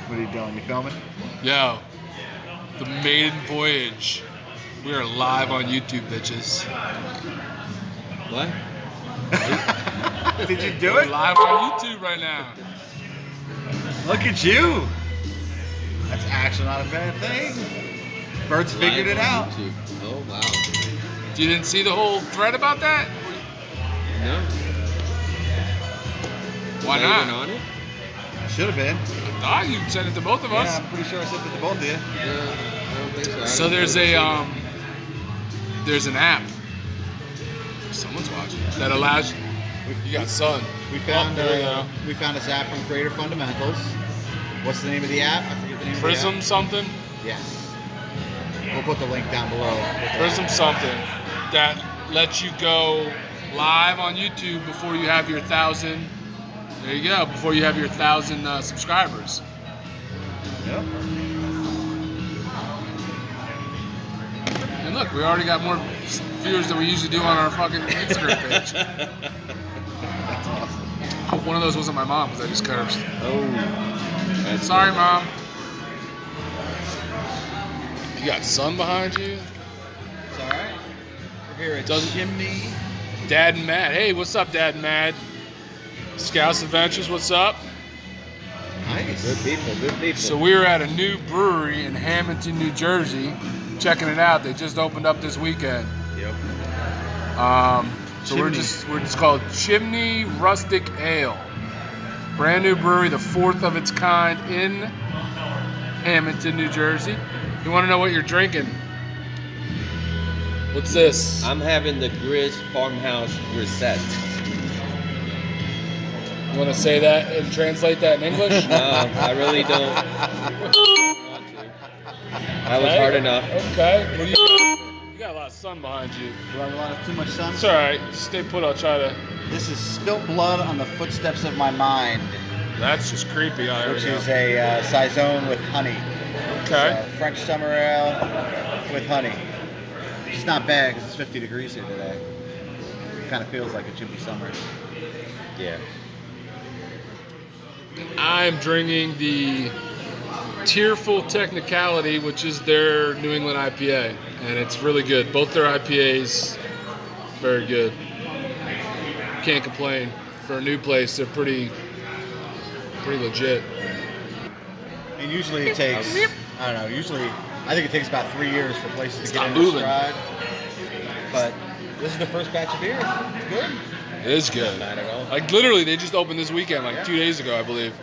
What are you doing? You filming? Yo, the maiden voyage. We are live on YouTube, bitches. What? Did you do We're it? live on YouTube right now. Look at you. That's actually not a bad thing. Birds figured it out. YouTube. Oh, wow. You didn't see the whole thread about that? No. Why Was I not? even on it? Should have been. I thought you sent it to both of Yeah, us. I'm pretty sure I sent it to both of you. No, I don't think so. So there's an app. Someone's watching that allows you got sun. We found there we go. we found this app from Creator Fundamentals. What's the name of the app? I forget the name Prism of the something. app. Yes. We'll put the link down below. Prism something that lets you go live on YouTube before you have your 1,000. There you go. Before you have your 1,000 subscribers. Yep. And look, we already got more viewers than we usually do on our fucking Instagram page. That's awesome. Hope one of those wasn't my mom because I just cursed. Oh. That's Sorry, good. Mom. You got sun behind you? It's all right. We're here at Doesn't- Chimney. Dad and Matt. Hey, what's up, Dad and Matt? Scouts Adventures, what's up? Nice. Good people, good people. So we're at a new brewery in Hammonton, New Jersey. Checking it out. They just opened up this weekend. Yep. So we're just called Chimney Rustic Ale. Brand new brewery, the 4th of its kind in Hammonton, New Jersey. You want to know what you're drinking? What's this? I'm having the Grizz Farmhouse Grisette. You want to say that and translate that in English? No, I really don't. That was hard enough. Okay. What do you got a lot of sun behind you. Do I have a lot of too much sun? It's all right. Stay put. I'll try to. This is Spilt Blood on the Footsteps of My Mind, That's just creepy. which is a saison with honey. Okay. It's a French summer ale with honey. It's not bad because it's 50 degrees here today. It kind of feels like a chimney summer. Yeah. I'm drinking the Tearful Technicality, which is their New England IPA, and it's really good. Both their IPAs, very good. Can't complain. For a new place, they're pretty legit. And usually it takes, I don't know, I think it takes about 3 years for places to get Stop into moving. stride. But this is the first batch of beer. It's good. It is good. Not at all. Like literally, they just opened this weekend, like 2 days ago, I believe.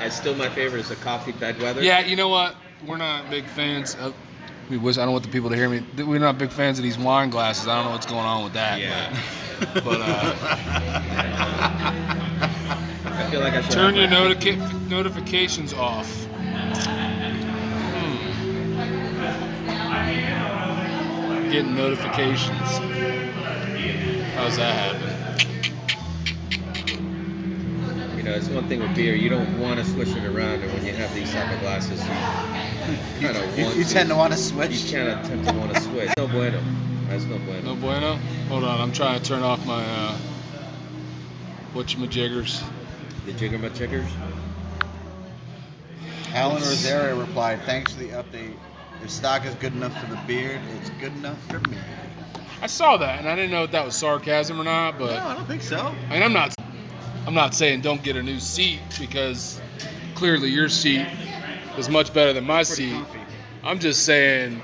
Still my favorite is the coffee bedweather. Yeah, you know what? We're not big fans of. I don't want the people to hear me. We're not big fans of these wine glasses. I don't know what's going on with that. Yeah. But I feel like I should turn your have notifications off. Getting notifications. How's that happen? You know, it's one thing with beer. You don't want to swish it around, and when you have these type of glasses, you kind of want You tend to want to You switch. kind of tend to want to switch. No bueno. That's no bueno. No bueno? Hold on, I'm trying to turn off my whatchamajiggers. The jigger-ma-chiggers? Alan Rosario replied, "Thanks for the update. If stock is good enough for the beard, it's good enough for me." I saw that and I didn't know if that was sarcasm or not, but No, I don't think so. I mean, I'm not saying don't get a new seat because clearly your seat is much better than my Pretty seat. comfy. I'm just saying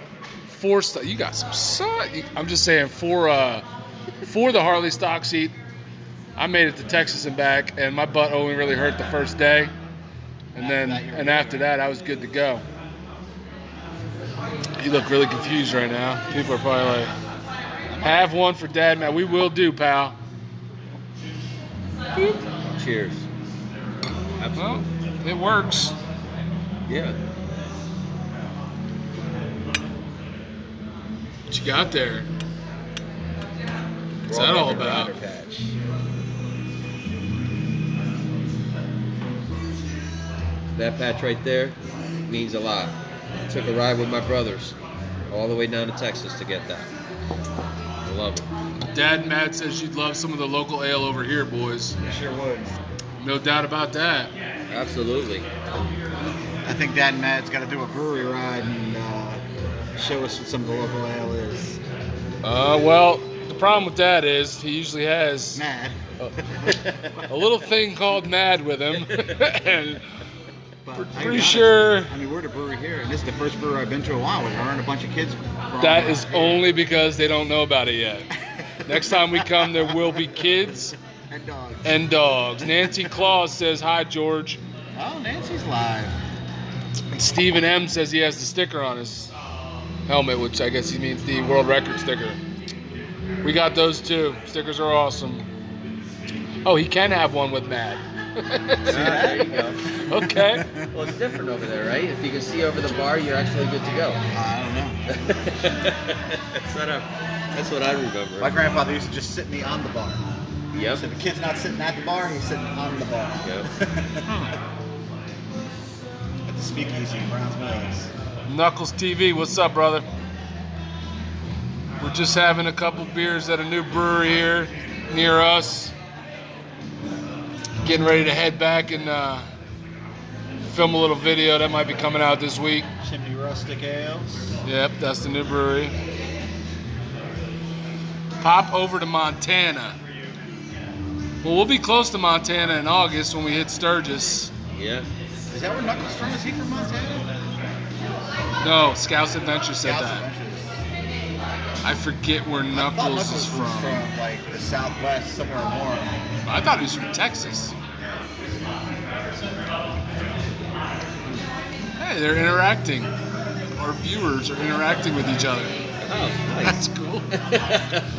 you got some sun. I'm just saying for the Harley stock seat, I made it to Texas and back, and my butt only really hurt the first day, and after that I was good to go. You look really confused right now. People are probably like, "Have one for Dad, man." We will do, pal. Cheers. Well, Absolutely. it works. Yeah. What you got there? What's that all about? Patch. That patch right there means a lot. I took a ride with my brothers all the way down to Texas to get that. I love it. Dad Matt says you'd love some of the local ale over here, boys. You sure would. No doubt about that. Absolutely. I think Dad and Matt's got to do a brewery ride and show us what some of the local ale is. Well, the problem with that is he usually has Mad. a little thing called Mad with him. And But pretty sure I mean, we're at a brewery here, and this is the first brewery I've been to in a while. We're hiring a bunch of kids. that is only because they don't know about it yet. Next time we come, there will be kids And dogs. and dogs. Nancy Claus says, hi, George. Oh, Nancy's live. And Stephen M says he has the sticker on his helmet, which I guess he means the world record sticker. We got those too. Stickers are awesome. Oh, he can have one with Mad. There you go. Okay. Well, it's different over there, right? If you can see over the bar, you're actually good to go. I don't know. That's what I remember. My grandfather used to just sit me on the bar. Yep. So the kid's not sitting at the bar, he's sitting on the bar. Yep. At the speakeasy in Browns Mills. Knuckles TV, what's up, brother? We're just having a couple beers at a new brewery here near us. Getting ready to head back and film a little video that might be coming out this week. Chimney Rustic Ales. Yep, that's the new brewery. Pop over to Montana. Well, we'll be close to Montana in August when we hit Sturgis. Yeah. Is that where Knuckles from? Is he from Montana? No, Scouts Adventure said Scouts that. Adventures. I forget where I thought Knuckles is from. was from like the Southwest, somewhere warm. I thought he was from Texas. Hey, they're interacting. Our viewers are interacting with each other. Oh, That's nice. cool.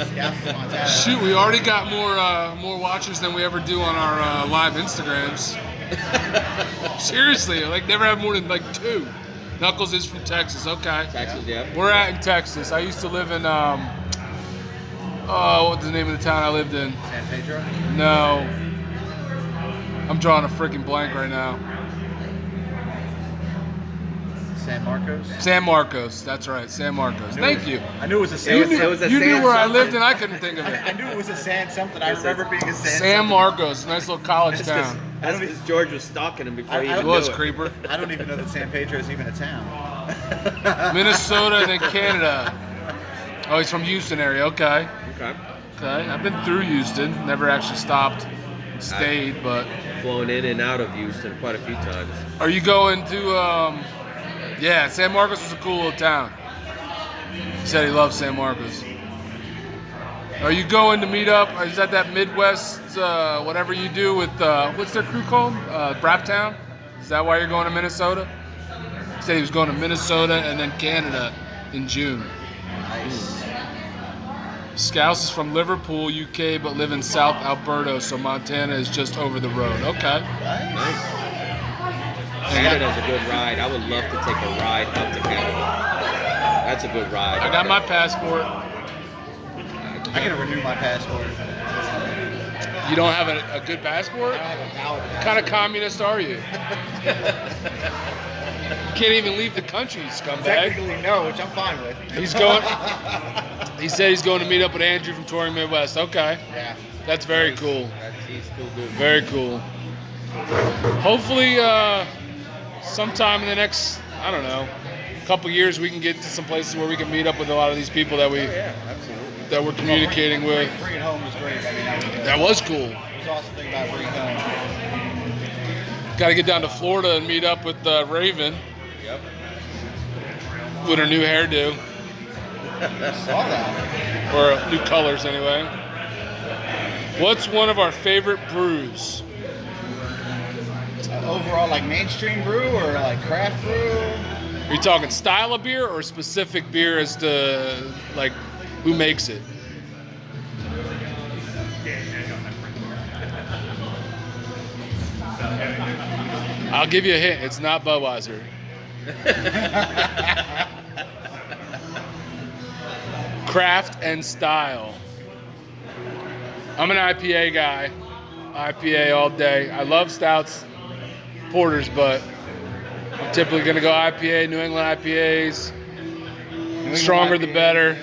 Scouts of Montana. Shoot, we already got more watchers than we ever do on our live Instagrams. Seriously, like never have more than like 2. Knuckles is from Texas. Okay. Texas, yeah. We're at in Texas. I used to live in what's the name of the town I lived in? San Pedro? No. I'm drawing a freaking blank right now. San Marcos? San Marcos. That's right. San Marcos. Thank you. I knew it was a San You knew, it was a you knew San where I something. lived and I couldn't think of it. I knew it was a San something. I remember being a San San something. Marcos. Nice little college It's just- town. I That's don't, because George was stalking him before he I It even was, knew it. creeper. I don't even know that San Pedro is even a town. Minnesota and then Canada. Oh, he's from Houston area. Okay. Okay. Okay. I've been through Houston. Never actually stopped, stayed, but. Flown in and out of Houston quite a few times. Are you going to, yeah, San Marcos was a cool little town. He said he loves San Marcos. Are you going to meet up? Is that Midwest, whatever you do with, what's their crew called? Braptown? Is that why you're going to Minnesota? He said he was going to Minnesota and then Canada in June. Nice. Scouse is from Liverpool, UK, but live in South Alberta, so Montana is just over the road. Okay. Nice. Canada's a good ride. I would love to take a ride up to Canada. That's a good ride. I got my passport. I gotta renew my passport. You don't have a good passport? I don't have a valid What kind of communist are you? Can't even leave the country, scumbag. Technically no, which I'm fine with. He's going. He said he's going to meet up with Andrew from Touring Midwest. Okay, Yeah. that's very cool. He's cool dude. Very cool. Hopefully, sometime in the next, I don't know, couple years, we can get to some places where we can meet up with a lot of these people that we Yeah, absolutely. that we're communicating with. Bring it home was great. I mean, That was cool. It was the awesome thing about Bring It Home. Got to get down to Florida and meet up with Raven Yep. with her new hairdo. I saw that. Or new colors, anyway. What's one of our favorite brews? Overall, like mainstream brew or like craft brew? Are you talking style of beer or specific beer as to, like, who makes it? I'll give you a hint. It's not Budweiser. Craft and style. I'm an IPA guy. IPA all day. I love stouts, porters, but I'm typically going to go IPA, New England IPAs. Stronger the better.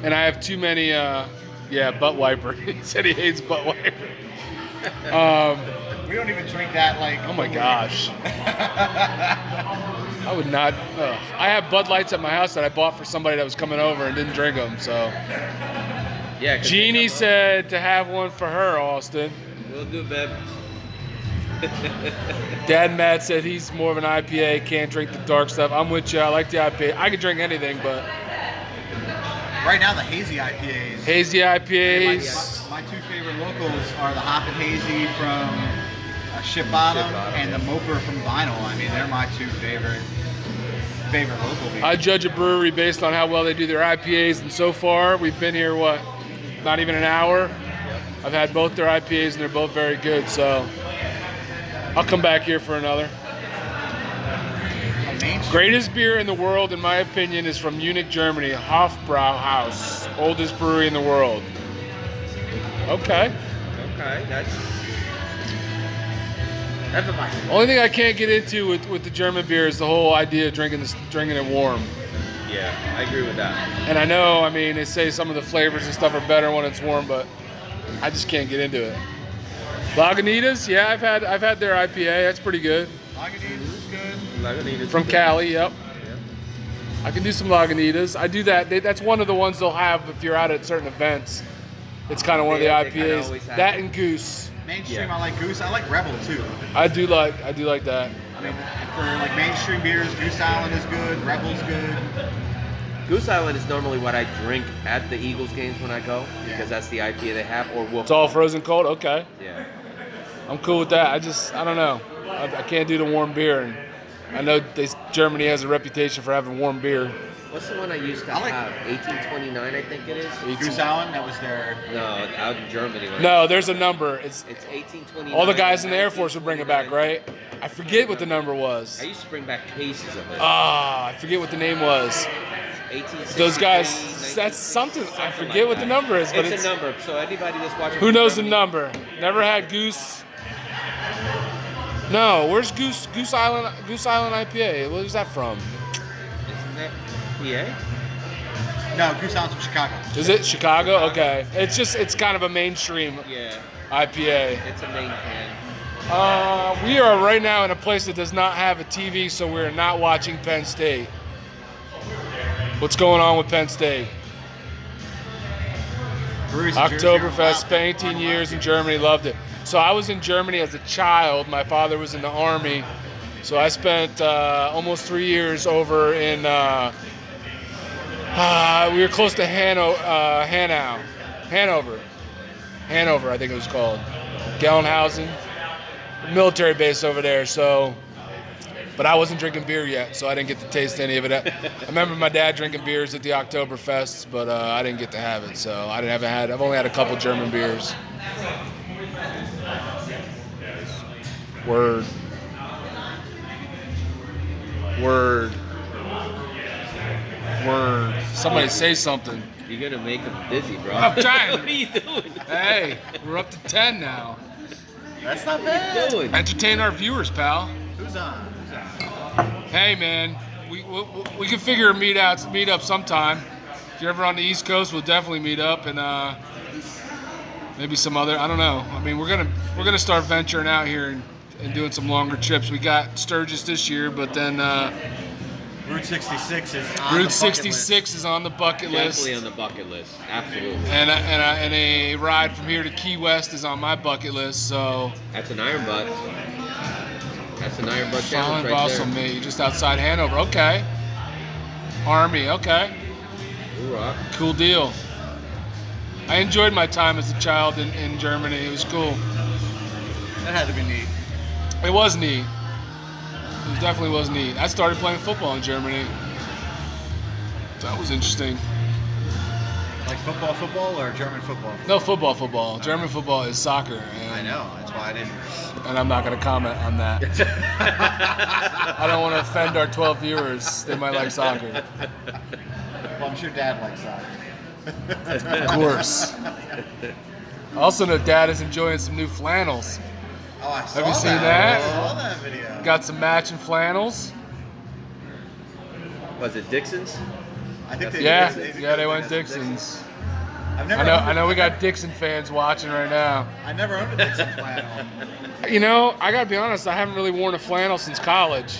And I have too many, butt wiper. He said he hates butt wiper. We don't even drink that like. Oh my gosh. I would not. I have Bud Lights at my house that I bought for somebody that was coming over and didn't drink them. So Yeah. Jeannie said to have one for her, Austin. We'll do, babe. Dad Matt said he's more of an IPA, can't drink the dark stuff. I'm with you. I like the IPA. I could drink anything, but Right now, the hazy IPAs. hazy IPAs. My two favorite locals are the Hop and Hazy from Ship Bottom and the Moper from Vinyl. I mean, they're my two favorite local beers. I judge a brewery based on how well they do their IPAs, and so far we've been here, not even an hour. I've had both their IPAs, and they're both very good, so I'll come back here for another. Greatest beer in the world, in my opinion, is from Munich, Germany, Hofbrauhaus, oldest brewery in the world. Okay. Okay, that's a nice. Only thing I can't get into with the German beer is the whole idea of drinking it warm. Yeah, I agree with that. And I know, I mean, they say some of the flavors and stuff are better when it's warm, but I just can't get into it. Lagunitas, yeah, I've had their IPA. That's pretty good. Lagunitas is good. Lagunitas From is good. Cali, yep. Yeah. I can do some Lagunitas. I do that. That's one of the ones they'll have if you're out at certain events. It's kind of one of the They kinda IPAs. always have That it. and Goose. Mainstream, I like Goose. I like Rebel too. I do like that. I mean, for like mainstream beers, Goose Island is good. Rebel's good. Goose Island is normally what I drink at the Eagles games when I go, because that's the IPA they have, or Wolf. It's all frozen cold. Okay, Yeah. I'm cool with that. I don't know. I can't do the warm beer, and I know Germany has a reputation for having warm beer. What's the one I used to I like- have? 1829, I think it is. Goose Island, that was their. No, out in Germany. No, there's a number. It's 1829. all the guys in the Air Force would bring it back, right? I forget what the number was. I used to bring back cases of it. I forget what the name was. 1863, Those guys, 1960, that's something. I something forget like what the that. number is, but It's a number. So anybody that's watching. Who from knows the Germany- number? Never had Goose. No, where's Goose Island IPA? Where's that from? Isn't that PA? No, Goose Island's from Chicago. Is it Chicago? Okay. It's kind of a mainstream Yeah, IPA. it's a main can. We are right now in a place that does not have a TV, so we're not watching Penn State. What's going on with Penn State? Brews in Jersey are Oktoberfest, wild. spent 18 years in Germany, loved it. So I was in Germany as a child. My father was in the army. So I spent almost 3 years over in, we were close to Hanover, I think it was called. Gelnhausen, military base over there. So, but I wasn't drinking beer yet, so I didn't get to taste any of it. I remember my dad drinking beers at the Oktoberfest, but I didn't get to have it. So I've only had a couple German beers. Word. Somebody say something. You're gonna make them dizzy, bro. I'm trying. What are you doing? Hey, we're up to 10 now. That's not What are bad. you doing? Entertain our viewers, pal. Who's on? Hey, man, we can figure a meet up sometime. If you're ever on the East Coast, we'll definitely meet up, and maybe some other. I don't know. I mean, we're gonna start venturing out here and doing some longer trips. We got Sturgis this year, but then Route 66 is on the Route bucket 66 is on the bucket list. Definitely on the bucket list. Absolutely. And a ride from here to Key West is on my bucket list. So That's an Iron Butt. That's an Iron Butt Fallen challenge right Balsam there. me just outside Hanover. Okay. Army. Okay. Hoorah. Cool deal. I enjoyed my time as a child in Germany. It was cool. That had to be neat. It was neat. It definitely was neat. I started playing football in Germany. That was interesting. Like football, or German football? No, football. German football is soccer. I And, know. That's why I didn't. and I'm not going to comment on that. I don't want to offend our 12 viewers. They might like soccer. Well, I'm sure Dad likes soccer. Of course. I also know Dad is enjoying some new flannels. Oh, I saw Have you seen that? that? I saw that video. Got some matching flannels. Was it Dixon's? I think they Yeah, did. they went Dixon's. I've never. I know we got Dixon fans watching right now. I never owned a Dixon flannel. You know, I gotta be honest, I haven't really worn a flannel since college.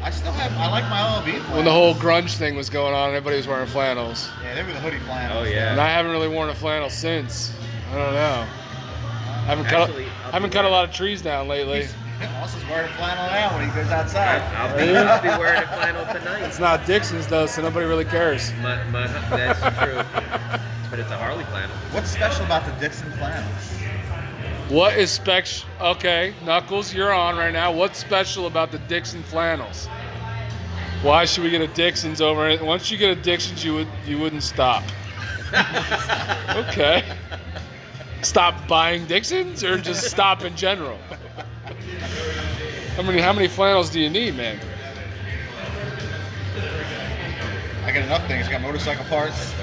I still have. I like my LLB flannel. When the whole grunge thing was going on, everybody was wearing flannels. Yeah, they were the hoodie flannels. Oh yeah. And I haven't really worn a flannel since. I don't know. I haven't cut a lot of trees down lately. Austin's wearing a flannel now when he goes outside. I'll be wearing a flannel tonight. It's not Dixon's though, so nobody really cares. That's true. But it's a Harley flannel. What's special about the Dixon flannels? What is Okay, Knuckles, you're on right now. What's special about the Dixon flannels? Why should we get a Dixon's over it? Once you get a Dixon's, you wouldn't stop. Okay. Stop buying Dixon's or just stop in general? How many flannels do you need, man? I got enough things. I got motorcycle parts.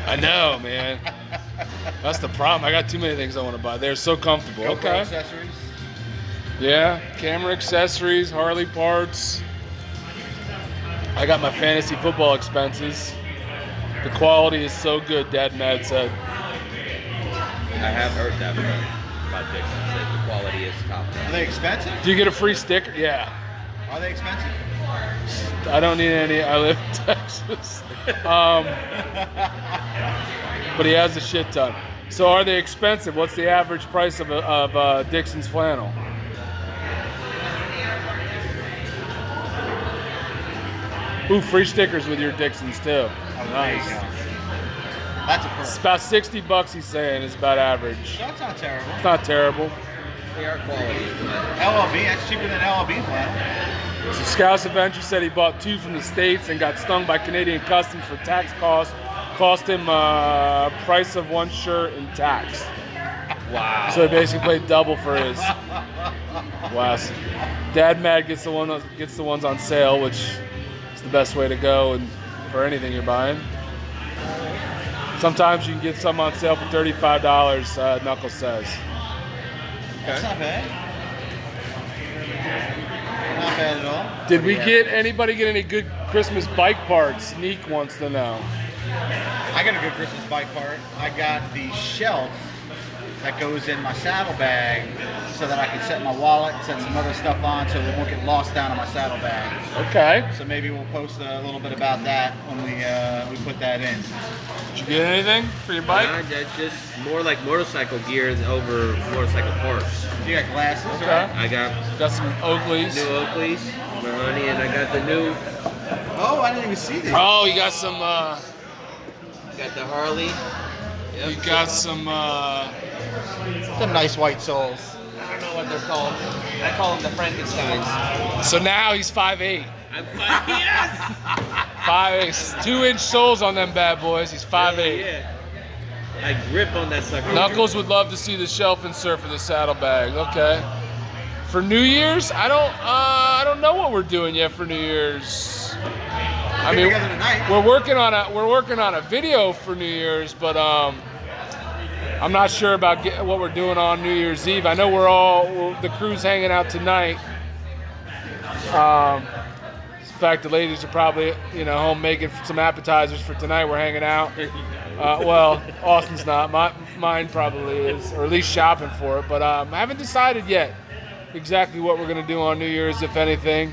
I know, man. That's the problem. I got too many things I want to buy. They're so comfortable. GoPro Okay. accessories. Yeah, camera accessories, Harley parts. I got my fantasy football expenses. The quality is so good, Dad Mad said. I have heard that about Dixon. That the quality is top Are notch. they expensive? Do you get a free sticker? Yeah. Are they expensive? I don't need any. I live in Texas. But he has a shit ton. So are they expensive? What's the average price of Dixon's flannel? Ooh, free stickers with your Dixon's too. Oh, there you go. That's a perk. It's about $60 he's saying is about average. That's not terrible. It's not terrible. They are quality. LLB, that's cheaper than LLB flannel. So Scouse Adventure said he bought 2 from the States and got stung by Canadian Customs for tax costs. Cost him price of 1 shirt and tax. Wow. So he basically paid double for his. Wow. Dad Mad gets the ones on sale, which is the best way to go and for anything you're buying. Sometimes you can get some on sale for $35, Knuckles says. That's not bad. Not bad at all. Did anybody get any good Christmas bike parts? Neek wants to know. I got a good Christmas bike part. I got the shelf that goes in my saddlebag so that I can set my wallet and set some other stuff on so it won't get lost down in my saddlebag. Okay. So maybe we'll post a little bit about that when we put that in. Did you get anything for your bike? That's just more like motorcycle gear over motorcycle parts. You got glasses, Okay. right? I got Got some Oakleys. new Oakleys, my honey, and I got the new. Oh, I didn't even see these. Oh, you got some. Got the Harley. Yep. You got some. Some nice white soles. I don't know what they're called. I call them the Frankensteins. So now he's 5'8". I'm fine. Yes. 5'8". 2-inch soles on them bad boys. He's 5'8". Yeah. I grip on that sucker. Knuckles would love to see the shelf insert for the saddlebag. Okay. For New Year's, I don't know what we're doing yet for New Year's. I mean, Together tonight. we're working on a video for New Year's, but I'm not sure about what we're doing on New Year's Eve. I know the crew's hanging out tonight. In fact, the ladies are probably home making some appetizers for tonight. We're hanging out. Well, Austin's not. Mine probably is, or at least shopping for it. But I haven't decided yet exactly what we're going to do on New Year's, if anything.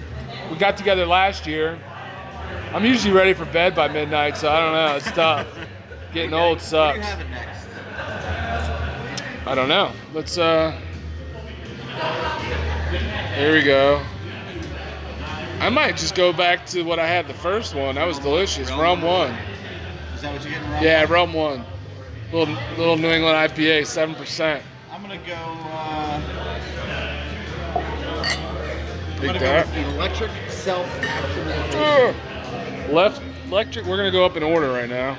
We got together last year. I'm usually ready for bed by midnight, so I don't know. It's tough. Getting old What are sucks. you having next? I don't know. Let's, here we go. I might just go back to what I had the first one. That was delicious. Rum 1. Is that what you're getting wrong? Yeah, Rum 1. Little New England IPA, 7%. I'm gonna go. Big that. With the electric self-actualization. Left electric. We're gonna go up in order right now.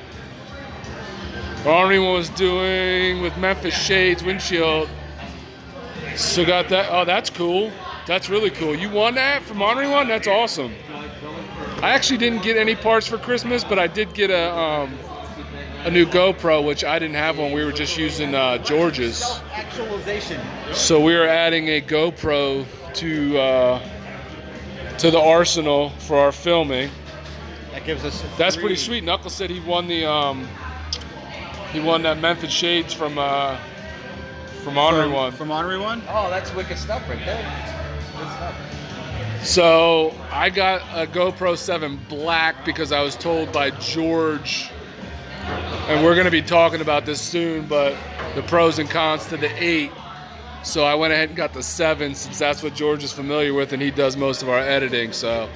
Army was doing with Memphis Shades windshield. So got that. Oh, that's cool. That's really cool. You won that from Armory One? That's awesome. I actually didn't get any parts for Christmas, but I did get a new GoPro, which I didn't have one. We were just using George's. Self-actualization. So we are adding a GoPro to the arsenal for our filming. That gives us. That's pretty sweet. Knuckles said he won the He won that Memphis Shades from Honorary One. From Honorary One? Oh, that's wicked stuff right there. Good stuff. So I got a GoPro 7 Black because I was told by George, and we're going to be talking about this soon, but the pros and cons to the 8. So I went ahead and got the 7 since that's what George is familiar with and he does most of our editing. So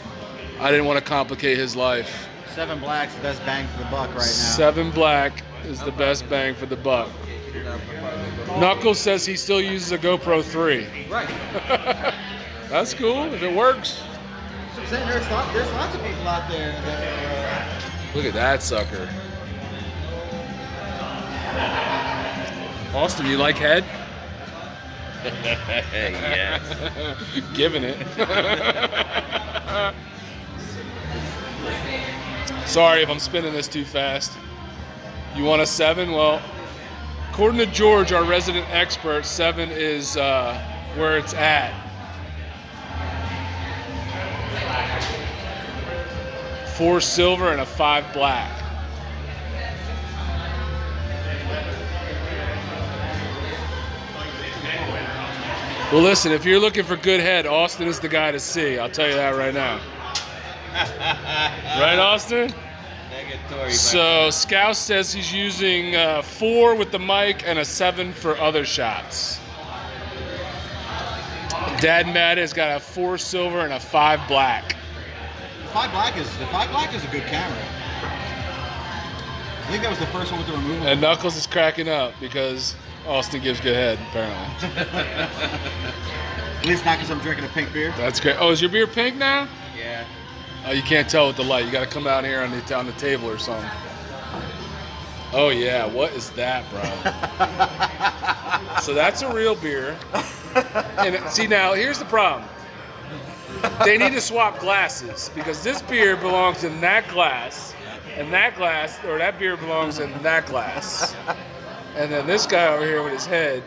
I didn't want to complicate his life. 7 Black's the best bang for the buck right now. 7 Black is the best bang for the buck. Knuckles says he still uses a GoPro 3. Right. That's cool if it works. I'm saying there's lots of people out there that Look at that sucker. Austin, you like head? Yes. Giving it. Sorry if I'm spinning this too fast. You want a 7? Well, according to George, our resident expert, 7 is where it's at. 4 silver and a 5 black. Well, listen, if you're looking for good head, Austin is the guy to see. I'll tell you that right now. Right, Austin? Negatory. So Scouse says he's using 4 with the mic and a 7 for other shots. Dad Matt has got a 4 silver and a 5 black. the 5 Black is a good camera. I think that was the first one with the removable. And Knuckles is cracking up because Austin gives good head, apparently. At least not because I'm drinking a pink beer. That's great. Oh, is your beer pink now? Yeah. Oh, you can't tell with the light. You got to come out here on the table or something. Oh yeah, what is that, bro? So that's a real beer. And see, now here's the problem. They need to swap glasses because this beer belongs in that glass, and that glass, or that beer belongs in that glass. And then this guy over here with his head.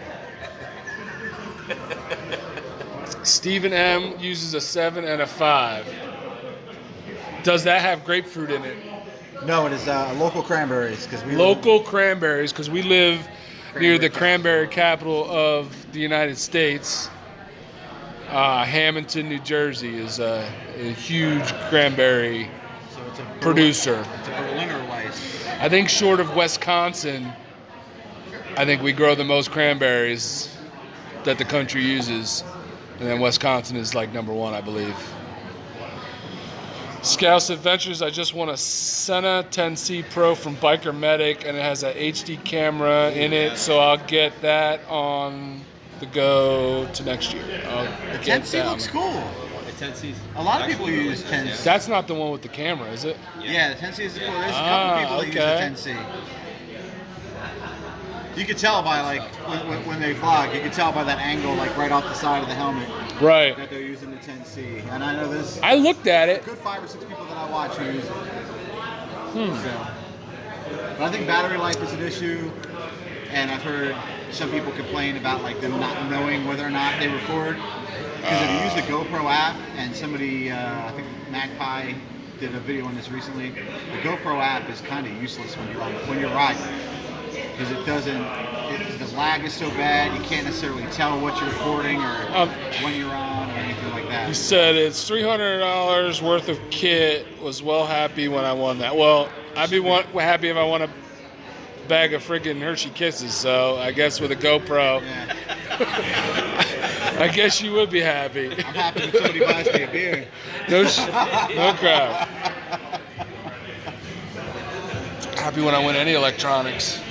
Stephen M uses a 7 and a 5. Does that have grapefruit in it? No, it is local cranberries because we Local cranberries, because we live near the cranberry capital of the United States. Hammonton, New Jersey is a huge cranberry So it's a producer. It's a Berliner Weiss. I think short of Wisconsin, I think we grow the most cranberries that the country uses. And then Wisconsin is like number 1, I believe. Scouse Adventures, I just won a Senna 10C Pro from Biker Medic, and it has a HD camera in it, so I'll get that on the go to next year. The 10C looks cool. The 10C's. A lot of people use 10C. That's not the one with the camera, is it? Yeah, the 10C is cool. There's a couple people that use the 10C. You could tell by like when they vlog, you could tell by that angle, like right off the side of the helmet, Right. that they're using the 10C. And I know there's I looked at a it. good 5 or 6 people that I watch who use it. So, but I think battery life is an issue, and I've heard some people complain about like them not knowing whether or not they record. Because if you use the GoPro app, and somebody, I think Magpie did a video on this recently, the GoPro app is kind of useless when you're riding. Because it doesn't, the lag is so bad, you can't necessarily tell what you're recording or when you're on or anything like He that. said it's $300 worth of kit. Was well happy when I won that. Well, I'd be happy if I won a bag of freaking Hershey Kisses. So I guess with a GoPro, Yeah. I guess you would be happy. I'm happy when somebody buys me a beer. No crap. Happy when I win any electronics.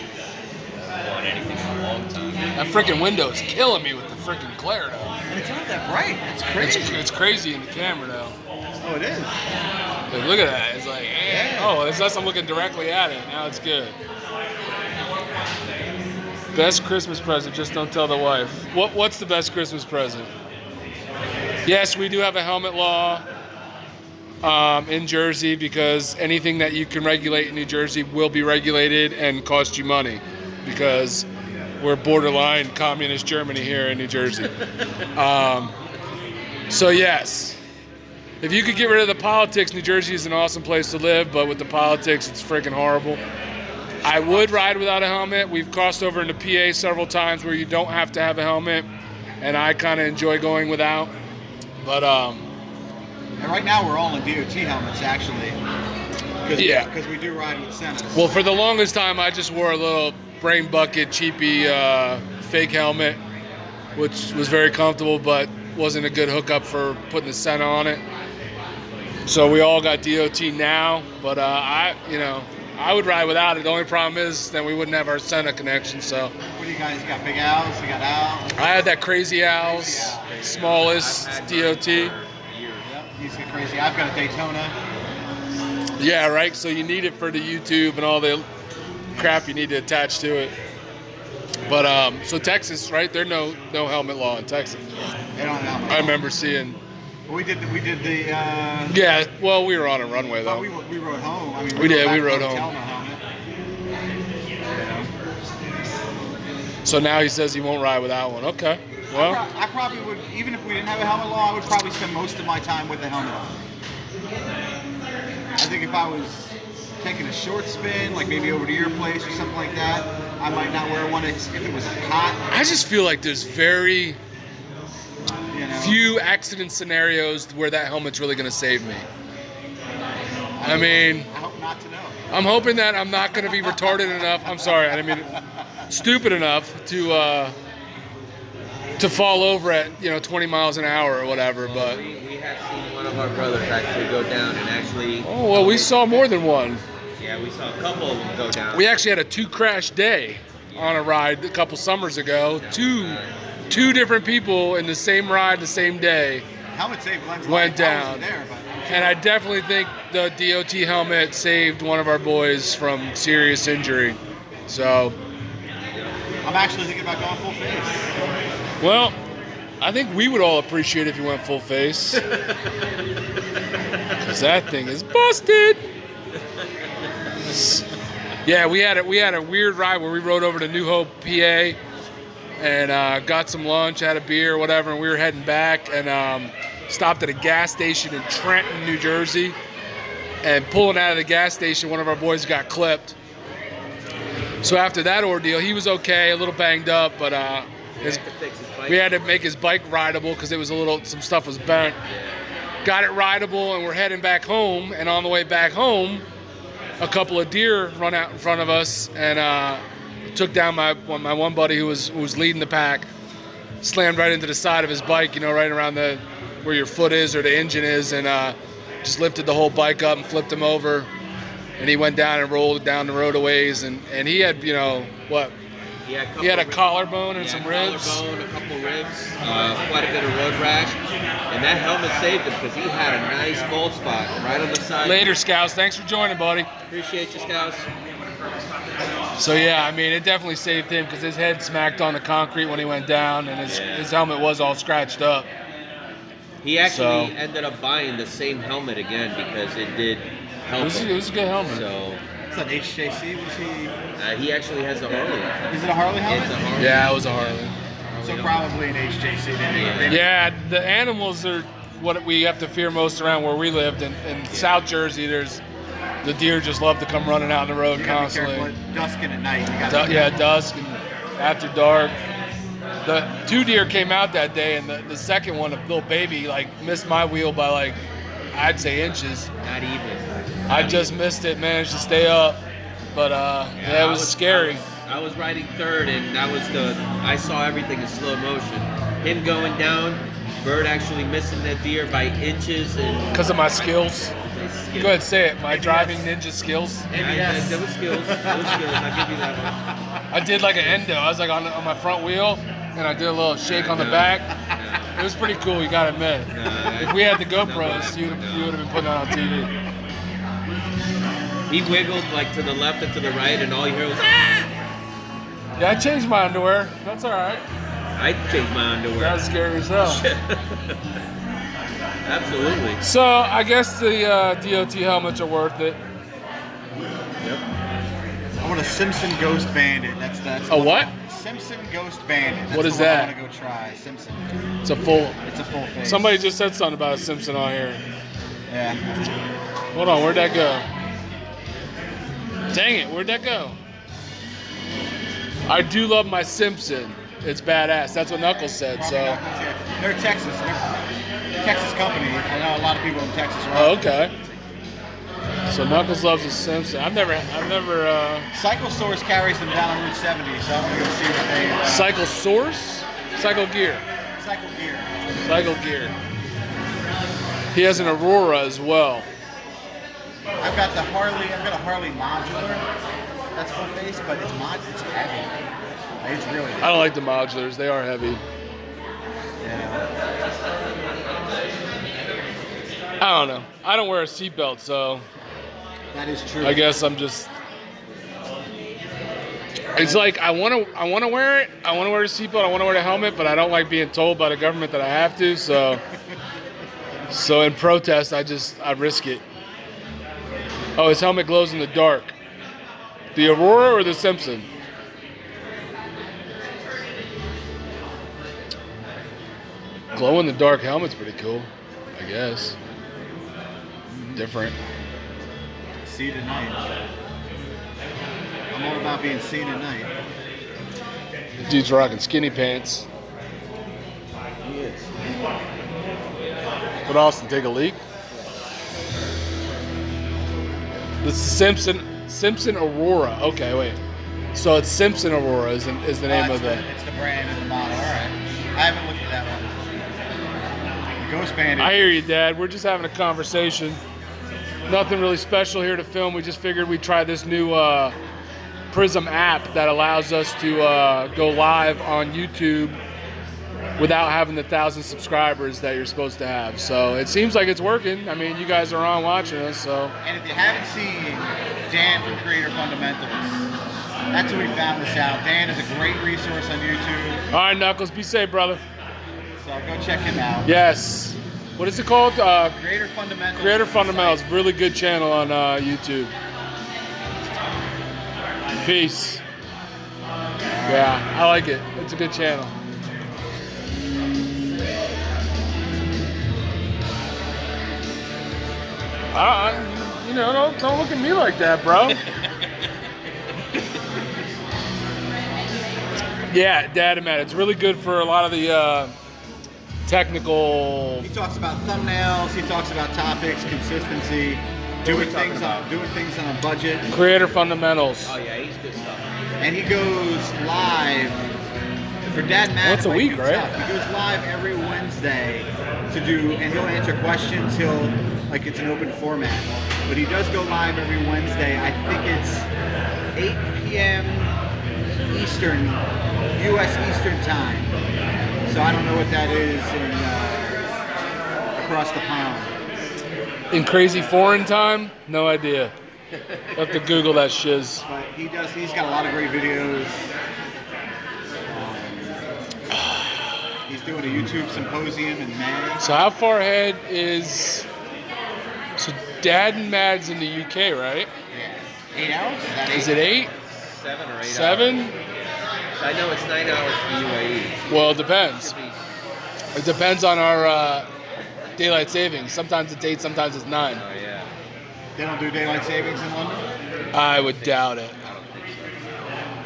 Won anything in a long time. That freaking window is killing me with the freaking glare though. And it's not that bright. It's crazy. It's crazy in the camera though. Oh, it is. Like, look at that. It's like, oh, it's less I'm looking directly at it. Now it's good. Best Christmas present, just don't tell the wife. What's the best Christmas present? Yes, we do have a helmet law in Jersey because anything that you can regulate in New Jersey will be regulated and cost you money because we're borderline communist Germany here in New Jersey. So yes, if you could get rid of the politics, New Jersey is an awesome place to live, but with the politics, it's freaking horrible. I would ride without a helmet. We've crossed over into PA several times where you don't have to have a helmet, and I kind of enjoy going without. But and right now we're all in DOT helmets actually. Because we do ride with Sennas. Well, for the longest time, I just wore a little brain bucket, cheapy fake helmet, which was very comfortable, but wasn't a good hookup for putting the Senna on it. So we all got DOT now, but I would ride without it. The only problem is then we wouldn't have our Senna connection. So. What do you guys got? Big Owls? You got Owls? I had that Crazy Owls, smallest DOT. Yep, he's got Crazy. I've got a Daytona. Yeah, right. So you need it for the YouTube and all the crap you need to attach to it. But so Texas, right? There's no helmet law in Texas. They don't have helmet. I remember seeing. We did the. Yeah, well, we were on a runway though. Well, we rode home. I mean, we did. back We rode to the home. hotel, no helmet. So now he says he won't ride without one. Okay. Well, I probably would, even if we didn't have a helmet law, I would probably spend most of my time with the helmet on. I think if I was taking a short spin, like maybe over to your place or something like that, I might not wear one if it was hot. I just feel like there's very few accident scenarios where that helmet's really going to save me. I mean, I hope not to know. I'm hoping that I'm not going to be retarded enough. I'm sorry, I didn't mean it, stupid enough to fall over at 20 miles an hour or whatever. Well, but we have seen one of our brothers actually go down and actually. Oh well, we saw more than one. Yeah, we saw a couple of them go down. We actually had a 2 crash day on a ride a couple summers ago. Two different people in the same ride the same day Helmet saved Glenn's went life. down. There, but And I definitely think the DOT helmet saved one of our boys from serious injury. So, I'm actually thinking about going full face. well, I think we would all appreciate if you went full face. Because that thing is busted. Yeah, we had a weird ride where we rode over to New Hope, PA, and got some lunch, had a beer, whatever, and we were heading back and stopped at a gas station in Trenton, New Jersey. And pulling out of the gas station, one of our boys got clipped. So after that ordeal, he was okay, a little banged up, but we had to make his bike rideable because it was some stuff was bent. Got it rideable, and we're heading back home. And on the way back home, a couple of deer run out in front of us and took down my one buddy who was leading the pack. Slammed right into the side of his bike, right around where your foot is or the engine is, and just lifted the whole bike up and flipped him over. And he went down and rolled down the road a ways, and he had, what? He had a collarbone and some ribs. Collarbone, a couple ribs, quite a bit of road rash, and that helmet saved him because he had a nice bald spot right on the side. Later, Scouts. Thanks for joining, buddy. Appreciate you, Scouts. So yeah, I mean, it definitely saved him because his head smacked on the concrete when he went down, and his helmet was all scratched up. He actually ended up buying the same helmet again because it did help him. It was a good helmet. So. Is that HJC? Was He actually has a Harley. Is it a Harley helmet? It's a Harley. Yeah, it was a Harley. So probably an HJC. Yeah, the animals are what we have to fear most around where we lived. In South Jersey, the deer just love to come running out on the road constantly. Dusk and at night. Dusk and after dark. The 2 deer came out that day, and the second one, a little baby, missed my wheel by I'd say inches. Not even. I just missed it, managed to stay up, but it was scary. I was riding third, and I saw everything in slow motion. Him going down, Bird actually missing that deer by inches, and because of my skills. Go ahead, say it. My driving ninja skills. Yes. There was skills. I'll give you that one. I did an endo. I was on my front wheel, and I did a little shake on the back. It was pretty cool, you gotta admit. If we had the GoPros, you would have been putting it on TV. He wiggled to the left and to the right, and all you heard was ah! Yeah, I changed my underwear. That's all right. I changed my underwear. That was scary as hell. Absolutely. So I guess the DOT helmets are worth it. Yep. I want a Simpson Ghost Bandit. That's a what? Simpson Ghost Bandit. That's what is the one that? I want to go try. Simpson. It's a full face. Somebody just said something about a Simpson on here. Yeah. Hold on, where'd that go? Dang it, where'd that go? I do love my Simpson. It's badass. That's what Knuckles said. So. They're Texas. They're a Texas company. I know a lot of people in Texas. Right? Oh, okay. So Knuckles loves his Simpson. I've never. Cycle Source carries them down on Route 70, so I'm gonna go see what they. Cycle Source, Cycle Gear. Cycle Gear. Cycle Gear. He has an Aurora as well. I've got a Harley modular. That's full face, but it's heavy. It's really heavy. I don't like the modulars. They are heavy. Yeah. I don't know. I don't wear a seatbelt, so That is true. I guess I'm just. It's like I want to wear it. I want to wear a seatbelt. I want to wear a helmet, but I don't like being told by the government that I have to. So in protest, I risk it. Oh, his helmet glows in the dark. The Aurora or the Simpson? Glow in the dark helmet's pretty cool, I guess. Different. See tonight. I'm all about being seen at night. Dude's rocking skinny pants. He is. But Austin, take a leak. This is Simpson Aurora. Okay, wait. So it's Simpson Aurora is the name of it. It's the brand and the model. All right. I haven't looked at that one. Ghost Bandit. I hear you, Dad. We're just having a conversation. Nothing really special here to film. We just figured we'd try this new Prism app that allows us to go live on YouTube without having the 1,000 subscribers that you're supposed to have. So it seems like it's working. I mean, you guys are on watching us, so. And if you haven't seen Dan from Creator Fundamentals, that's where we found this out. Dan is a great resource on YouTube. All right, Knuckles, be safe, brother. So go check him out. Yes. What is it called? Creator Fundamentals. Creator Fundamentals. Really good channel on YouTube. Peace. Yeah, I like it. It's a good channel. Don't look at me like that, bro. Yeah, Dad and Matt. It's really good for a lot of the technical. He talks about thumbnails. He talks about topics, consistency, doing things on a budget. Creator Fundamentals. Oh yeah, he's good stuff. And he goes live for Dad and Matt. Once a week, right? He goes live every Wednesday to do, and he'll answer questions. Like it's an open format, but he does go live every Wednesday. I think it's 8 p.m. Eastern, U.S. Eastern time. So I don't know what that is across the pond. In crazy foreign time? No idea. Have to Google that shiz. But he's got a lot of great videos. He's doing a YouTube symposium in May. So how far ahead is... So Dad and Mad's in the UK, right? Yeah. 8 hours? Is it 8? 7 or 8 7? hours. I know it's 9 hours for UAE. Well, it depends. It depends on our daylight savings. Sometimes it's 8, sometimes it's 9. Oh yeah. They don't do daylight savings in London? I would doubt it.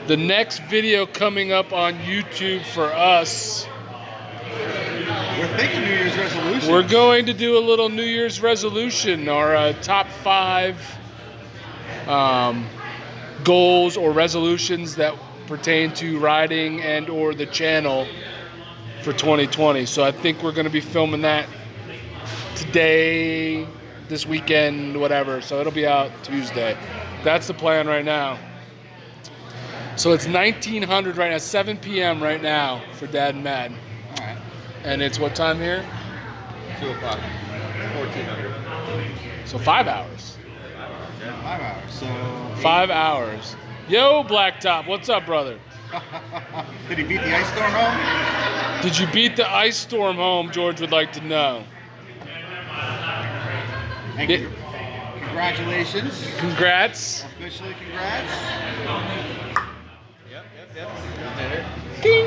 The next video coming up on YouTube for us... We're thinking New Year's resolution. We're going to do a little New Year's resolution, our top 5 goals or resolutions that pertain to riding and or the channel for 2020. So I think we're going to be filming that today, this weekend, whatever. So it'll be out Tuesday. That's the plan right now. So it's 1900 right now, 7 p.m. right now for Dad and Mad. All right. And it's what time here? 2 o'clock. 1400. So 5 hours. 5 hours. So 5 hours. Yo, Blacktop, what's up, brother? Did he beat the ice storm home? Did you beat the ice storm home? George would like to know. Thank you. Congratulations. Congrats. Officially congrats. Yep. Ding.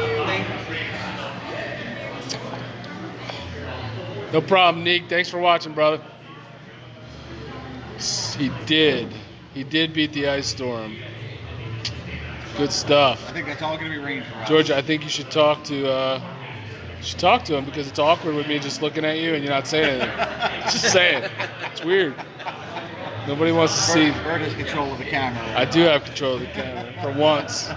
No problem, Neek. Thanks for watching, brother. He did. He did beat the ice storm. Good stuff. I think that's all going to be rain for us. George, I think you should talk to him because it's awkward with me just looking at you and you're not saying anything. Just saying. It's weird. Nobody wants to see. Bert has control of the camera. I do have control of the camera for once.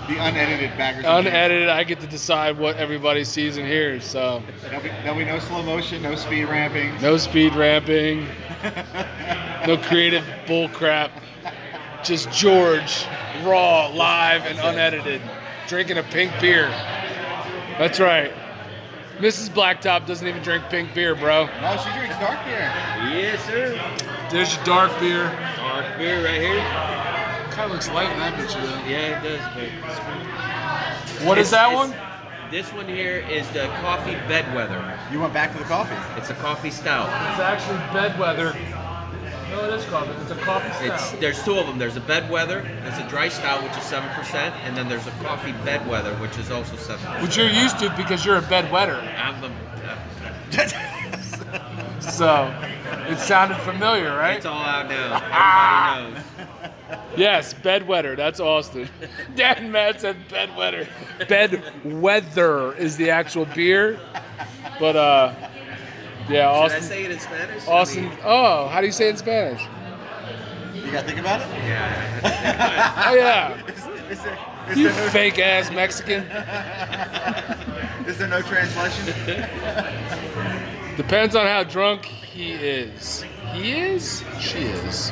The unedited baggers. Unedited, I get to decide what everybody sees and hears. So there'll be no slow motion, no speed ramping. No speed ramping. No creative bull crap. Just George, raw, live, and unedited, drinking a pink beer. That's right. Mrs. Blacktop doesn't even drink pink beer, bro. No, she drinks dark beer. Yes, sir. There's your dark beer. Dark beer right here. Kind of looks light in that picture, though. Yeah, it does. But What is that one? This one here is the coffee bedweather. You went back to the coffee. It's a coffee stout. It's actually bedweather. No, it is coffee. It's a coffee stout. There's two of them. There's a bedweather. There's a dry stout, which is 7%, and then there's a coffee bedweather, which is also 7%. Which you're used to because you're a bedwetter. So it sounded familiar, right? It's all out now. Everybody knows. Yes, bedwetter. That's Austin. Dad and Matt said bedwetter. Bedweather is the actual beer, but yeah, Austin. Should I say it in Spanish? Austin. Oh, how do you say it in Spanish? You gotta think about it? Yeah. Oh yeah. Is You there no, fake ass Mexican. is there no translation? Depends on how drunk he is. He is? She is.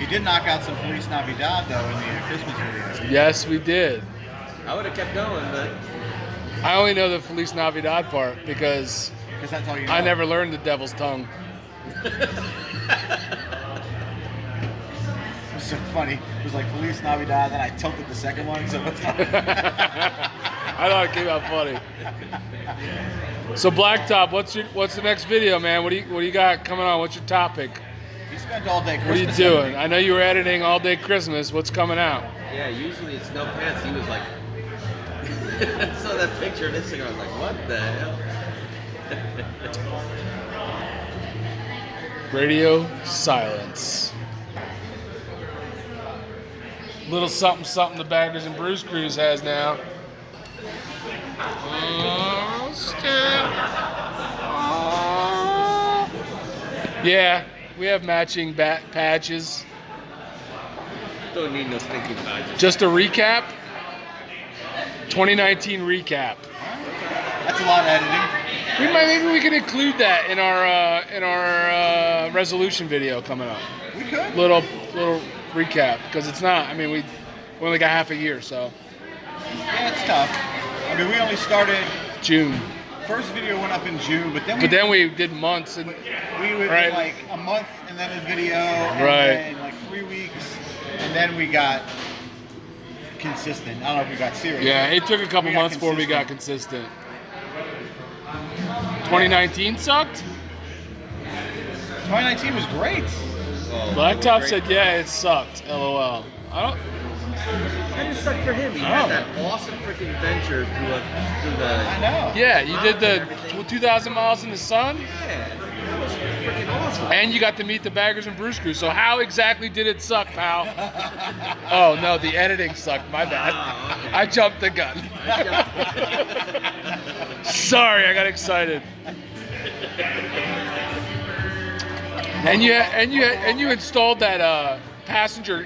You did knock out some Feliz Navidad though in the Christmas video. Yes, we did. I would have kept going, but I only know the Feliz Navidad part because That's all you know. I never learned the devil's tongue. It was so funny. It was like Feliz Navidad, then I tilted the second one, so it's not. I thought it came out funny. So Blacktop, what's the next video, man? What do you got coming on? What's your topic? You spent all day What are Christmas. you doing? I know you were editing All Day Christmas. What's coming out? yeah, usually it's no pants. He was like, I saw that picture on Instagram. I was like, what the hell? Radio silence. Little something something the Baggers and Brews Cruise has now. Yeah, we have matching patches. Don't need no stinking badges. Just a recap. 2019 recap. That's a lot of editing. Maybe we could include that in our resolution video coming up. We could. Little recap because it's not. I mean, we only got half a year, so Yeah, it's tough. I mean, we only started. June. First video went up in June, but then we did months and we would right. do like a month and then a video, and Right. then like 3 weeks, and then we got consistent. I don't know if we got serious. yeah, it took a couple We got months before we got consistent. 2019 sucked. 2019 was great. Well, Blacktop great. said, yeah, it sucked. LOL. That just sucked for him. He had that awesome freaking venture through the. I know. Yeah, you did the 2,000 miles in the sun, Yeah, that was freaking awesome. and you got to meet the Baggers and Brews Crew. So how exactly did it suck, pal? Oh no, the editing sucked. My bad. Oh, okay. I jumped the gun. Sorry, I got excited. And you installed that passenger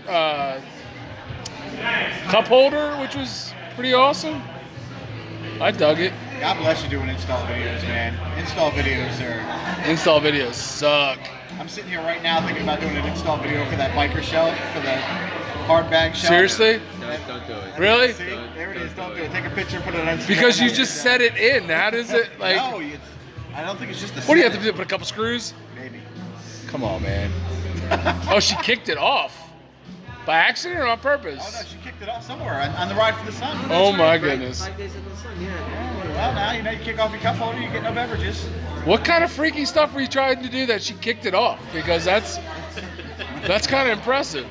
cup holder, which was pretty awesome. I dug it. God bless you doing install videos, man. Install videos are. Install videos suck. I'm sitting here right now thinking about doing an install video for that biker shelf, for the hard bag shelf. Seriously? No, don't do it. Really? See, there it is. Don't do it. Take a picture, put it on Instagram. Because you just set it in. How does it like? No, I don't think it's just the. What do you have to do? Put a couple screws? Maybe. Come on, man. Oh, she kicked it off. By accident or on purpose? Oh no, she kicked it off somewhere on the ride for the sun. Oh my Right, goodness. 5 days in the sun, yeah. Well, now you know you kick off your cup holder, you get no beverages. What kind of freaky stuff were you trying to do that she kicked it off? Because that's kind of impressive.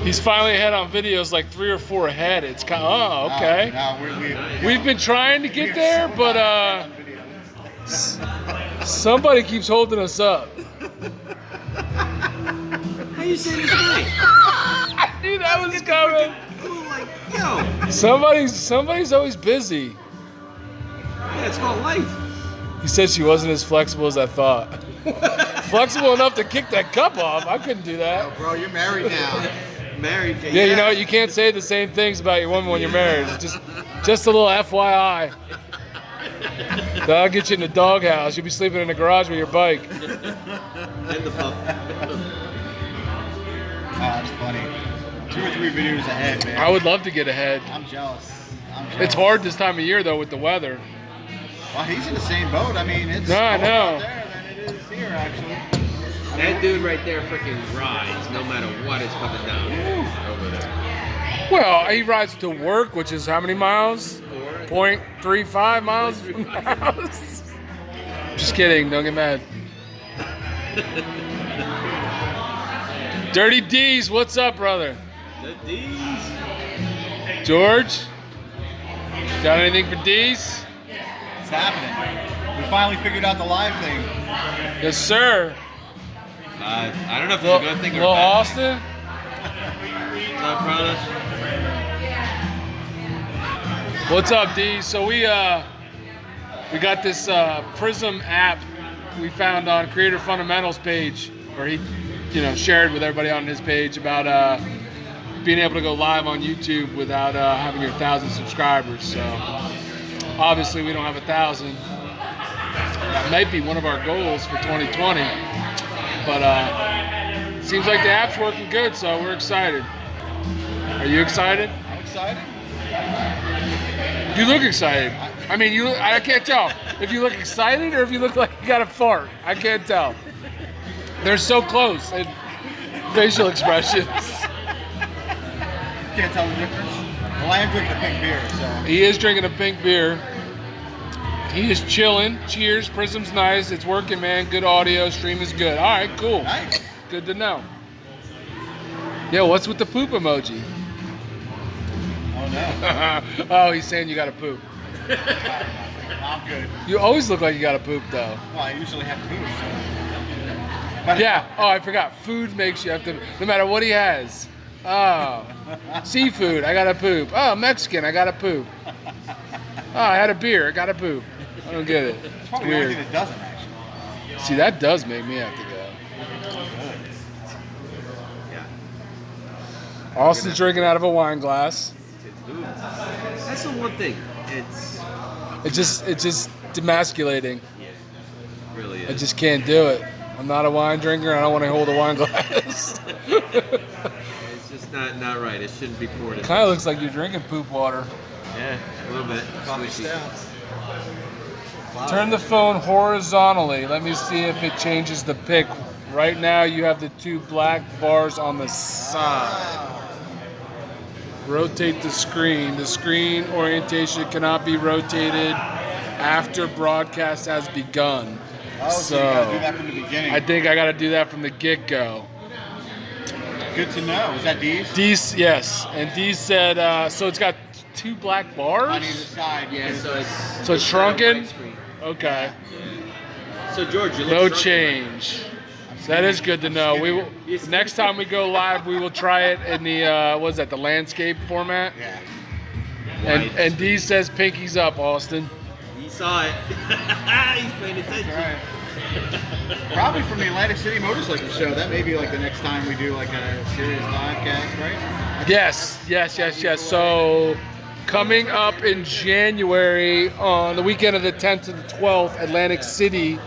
He's finally ahead on videos, like 3 or 4 ahead. It's kind of, oh, okay. No, We've been trying to we get are there, so but behind on videos. somebody keeps holding us up. you saying his name? I knew that was coming. Like, yo. Somebody's always busy. Yeah, it's called life. He said she wasn't as flexible as I thought. Flexible enough to kick that cup off. I couldn't do that. Oh, bro, you're married now. Married. Yeah, you know what? You can't say the same things about your woman when you're married. Just a little FYI. That'll get you in the doghouse. You'll be sleeping in the garage with your bike. And the pup. Oh, that's funny. 2 or 3 videos ahead, man. I would love to get ahead. I'm jealous. It's hard this time of year, though, with the weather. Well, he's in the same boat. I mean, it's No, I colder know. out there than it is here, actually. That dude right there freaking rides no matter what is coming down over there. Well, he rides to work, which is how many miles? 0.35 miles from the house. Just kidding. Don't get mad. Dirty D's, what's up, brother? The D's. George? Got anything for D's? It's happening. We finally figured out the live thing. Yes, sir. I don't know if it's a good thing or Little bad. Austin? What's up, brother? What's up, D? So we got this Prism app we found on Creator Fundamentals page, where he, shared with everybody on his page about being able to go live on YouTube without having your 1,000 subscribers. So obviously we don't have 1,000. That might be one of our goals for 2020, but seems like the app's working good, so we're excited. Are you excited? I'm excited. You look excited. I mean, I can't tell if you look excited or if you look like you got a fart. I can't tell. They're so close in facial expressions. Can't tell the difference. Well, I am drinking a pink beer, so. He is drinking a pink beer. He is chilling. Cheers. Prism's nice. It's working, man. Good audio. Stream is good. All right, cool. Nice. Good to know. Yo, what's with the poop emoji? Oh, no. Oh, he's saying you got to poop. I'm good. You always look like you got to poop, though. Well, I usually have to move, so. But Yeah. Oh, I forgot. Food makes you have to, no matter what he has. Oh, seafood. I got to poop. Oh, Mexican. I got to poop. Oh, I had a beer. I got to poop. I don't get it. It's It's probably the only weird. thing that doesn't, actually. See, that does make me have to go. Yeah. Austin's drinking out of a wine glass. Dude, that's the one thing. It's just demasculating. Yeah, it really is. I just can't do it. I'm not a wine drinker. I don't want to hold a wine glass. It's just not right. It shouldn't be poured in. Kind of looks like you're drinking poop water. Yeah, a little bit. Coffee Squishy. stout. Turn the phone horizontally. Let me see if it changes the pic. Right now you have the 2 black bars on the side. Rotate the screen. The screen orientation cannot be rotated after broadcast has begun. Oh, so you gotta do that from the beginning. I think I got to do that from the get-go. Good to know. Is that D's? D's, yes. And D said, so it's got 2 black bars? On either side. Yeah, because so it's So it's shrunken? white screen. Okay. So George, you look No shrunken. change. That is good to know. We will, next time we go live, we will try it in the what is that? The landscape format. Yeah. And D says pinkies up, Austin. He saw it. He's paying attention. All right. Probably from the Atlantic City Motorcycle Show. That may be like the next time we do like a serious live cast, right? Yes. So coming up in January on the weekend of the 10th to the 12th, Atlantic City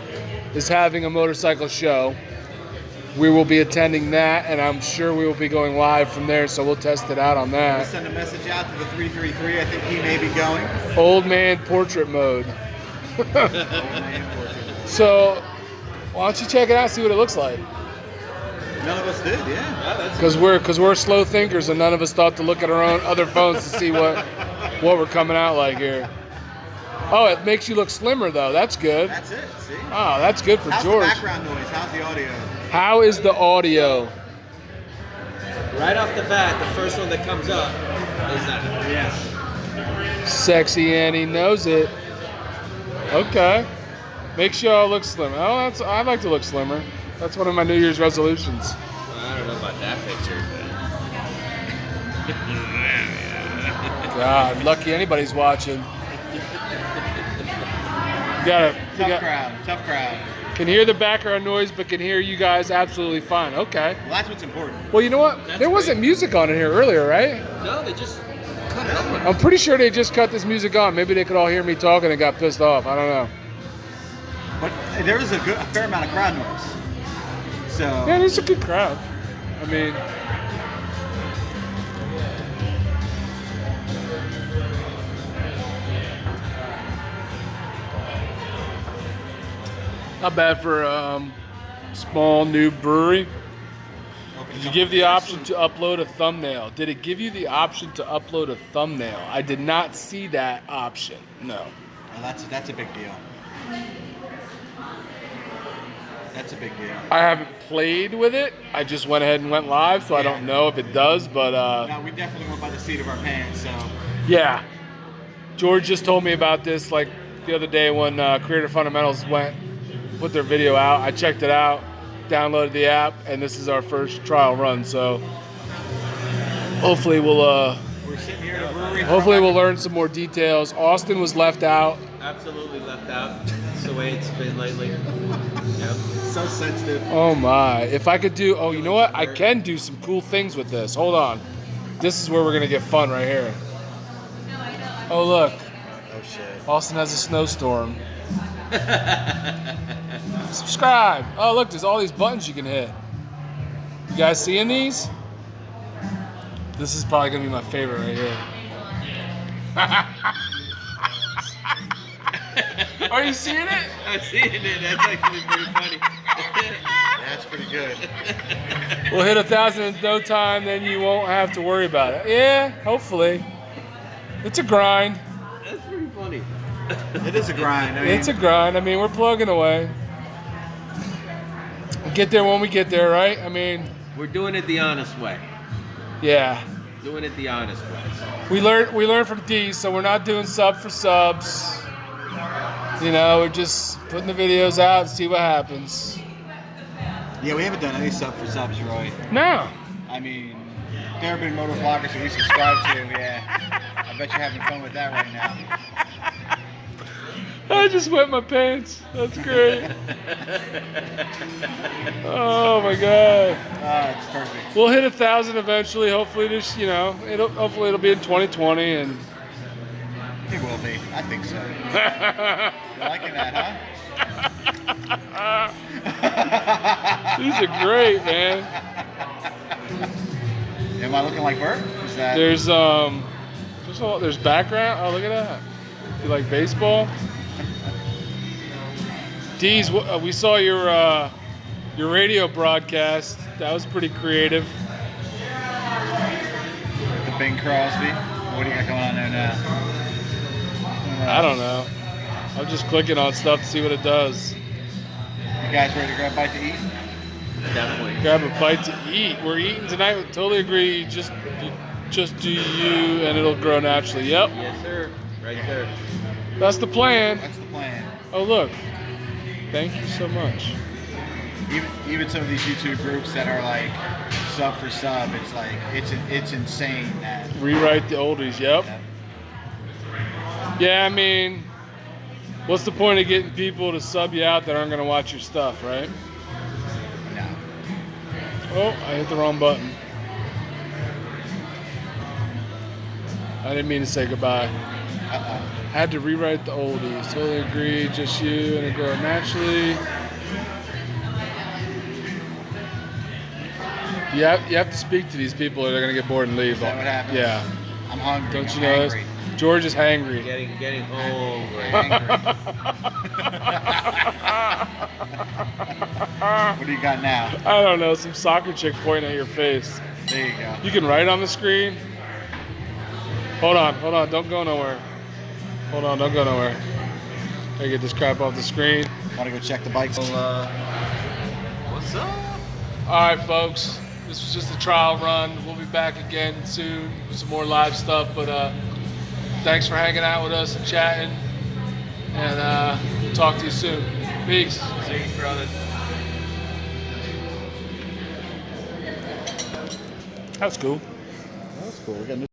is having a motorcycle show. We will be attending that, and I'm sure we will be going live from there, so we'll test it out on We'll that. send a message out to the 333. I think he may be going. Old man portrait mode. Oh, man, portrait. So, why don't you check it out, see what it looks like? None of us did, yeah. Because we're slow thinkers, and none of us thought to look at our own other phones to see what we're coming out like here. Oh, it makes you look slimmer, though. That's good. That's it, see? Oh, that's good for How's George. the background noise? How's the audio? How is the audio? Right off the bat, the first one that comes up is that. Yeah. Sexy Annie knows it. Okay. Make sure I look slimmer. Oh, I'd like to look slimmer. That's one of my New Year's resolutions. I don't know about about that picture. God, lucky anybody's watching. Tough crowd. Can hear the background noise, but can hear you guys absolutely fine. Okay. Well, that's what's important. Well, you know what? That's There wasn't great. music on in here earlier, right? No, they just cut it over. I'm pretty sure they just cut this music on. Maybe they could all hear me talking and got pissed off. I don't know. But there was a fair amount of crowd noise. So Yeah, there's a good crowd. I mean, not bad for a small new brewery. Did you give the option to upload a thumbnail? Did it give you the option to upload a thumbnail? I did not see that option. No. Well, that's a big deal. That's a big deal. I haven't played with it. I just went ahead and went live, so I don't know if it does, but No, we definitely went by the seat of our pants. So yeah. George just told me about this like the other day when Creator Fundamentals put their video out. I checked it out, downloaded the app, and this is our first trial run. So hopefully we're sitting here at a brewery. we'll learn some more details. Austin was left out. Absolutely left out. That's the way it's been lately. Yep. So sensitive. Oh my! If I could do, you know what? I can do some cool things with this. Hold on. This is where we're gonna get fun right here. Oh look, Oh shit. Austin has a snowstorm. Subscribe. Oh look, there's all these buttons you can hit. You guys seeing these? This is probably gonna be my favorite right here. Are you seeing it? I'm seeing it. That's actually pretty funny. That's pretty good. We'll hit 1,000 in no time, then you won't have to worry about it. Yeah, hopefully. It's a grind. That's pretty funny. It is a grind. I mean, It's a grind. I mean, we're plugging away. We'll get there when we get there, right? I mean, We're doing it the honest way. yeah. Doing it the honest way. We learned from D, so we're not doing sub for subs. You know, we're just putting the videos out and see what happens. yeah, we haven't done any sub for subs, Roy. No. I mean, there have been motor vloggers that we subscribe to. Yeah, I bet you're having fun with that right now. I just wet my pants. That's great. Oh my god. It's perfect. We'll hit 1,000 eventually. Hopefully this, hopefully it'll be in 2020 and It will be. I think so. You liking that, huh? these are great, man. Am I looking like Bert? Is that? There's background. Oh, look at that. You like baseball? Deez, we saw your radio broadcast. That was pretty creative. The Bing Crosby. What do you got going on there now? I don't know. I'm just clicking on stuff to see what it does. You guys ready to grab a bite to eat? Definitely. Grab a bite to eat. We're eating tonight. We totally agree. Just do you, and it'll grow naturally. Yep. Yes, sir. Right there. That's the plan. That's the plan. Oh, look. Thank you so much. Even some of these YouTube groups that are like sub for sub, it's like it's insane that. Rewrite the oldies. Yep. Yeah, I mean, what's the point of getting people to sub you out that aren't going to watch your stuff, right? No. Oh, I hit the wrong button. I didn't mean to say goodbye. Had to rewrite the oldies. Totally agree. Just you and it grow naturally. You have to speak to these people or they're going to get bored and leave. Is that what happens? Yeah. I'm hungry. Don't you I'm know angry. this? George is hangry. Getting hungry. What do you got now? I don't know. Some soccer chick pointing at your face. There you go. You can write on the screen. Hold on. Don't go nowhere. Don't go nowhere. Gotta get this crap off the screen. Want to go check the bikes? What's up? All right, folks. This was just a trial run. We'll be back again soon with some more live stuff. But thanks for hanging out with us and chatting. And we'll talk to you soon. Peace. Thanks, brothers. That's cool. That's cool. We got new